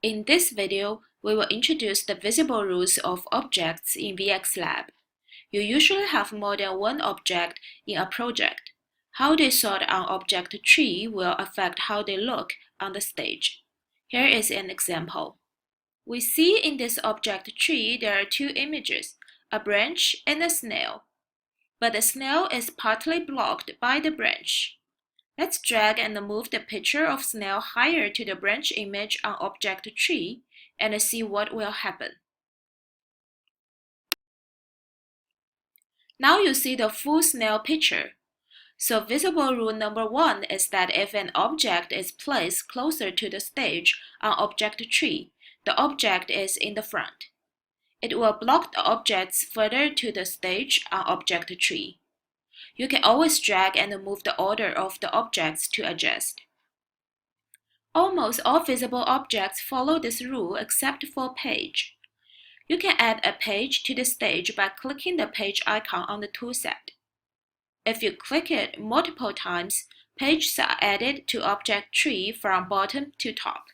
In this video, we will introduce the visible rules of objects in VXLab. You usually have more than one object in a project. How they sort an object tree will affect how they look on the stage. Here is an example. We see in this object tree there are two images, a branch and a snail. But the snail is partly blocked by the branch. Let's drag and move the picture of snail higher to the branch image on object tree and see what will happen. Now you see the full snail picture. So visible rule number 1 is that if an object is placed closer to the stage on object tree, the object is in the front. It will block the objects further to the stage on object tree. You can always drag and move the order of the objects to adjust. Almost all visible objects follow this rule except for page. You can add a page to the stage by clicking the page icon on the toolset. If you click it multiple times, pages are added to object tree from bottom to top.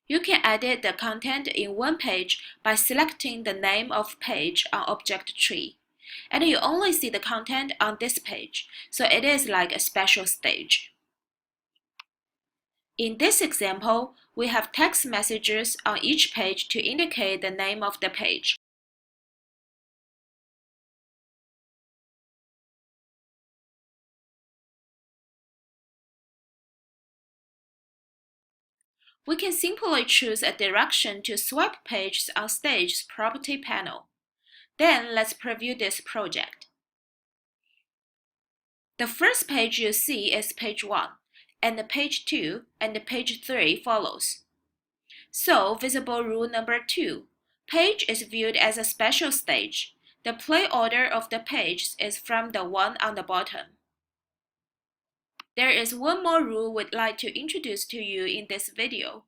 You can edit the content in one page by selecting the name of page on object tree. And you only see the content on this page, so it is like a special stage. In this example, we have text messages on each page to indicate the name of the page. We can simply choose a direction to swipe pages on Stage's property panel. Then let's preview this project. The first page you see is page 1, and page 2 and page 3 follows. So, visible rule number 2, page is viewed as a special stage. The play order of the pages is from the one on the bottom. There is one more rule we'd like to introduce to you in this video.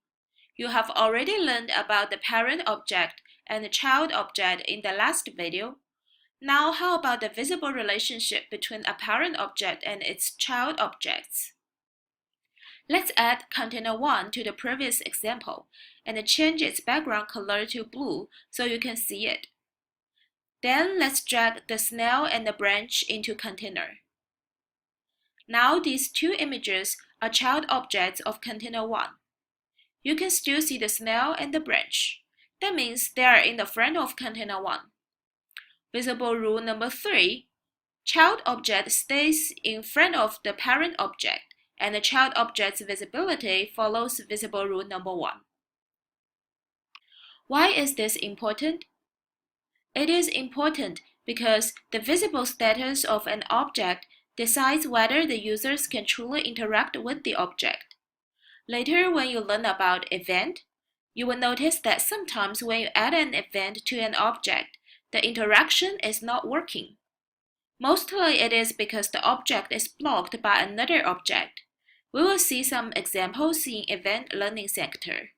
You have already learned about the parent object and the child object in the last video. Now, how about the visible relationship between a parent object and its child objects? Let's add container 1 to the previous example and change its background color to blue so you can see it. Then let's drag the snail and the branch into container. Now these two images are child objects of container 1. You can still see the snail and the branch. That means they are in the front of container 1. Visible rule number 3, child object stays in front of the parent object, and the child object's visibility follows visible rule number 1. Why is this important? It is important because the visible status of an object decides whether the users can truly interact with the object. Later, when you learn about event, you will notice that sometimes when you add an event to an object, the interaction is not working. Mostly it is because the object is blocked by another object. We will see some examples in Event Learning sector.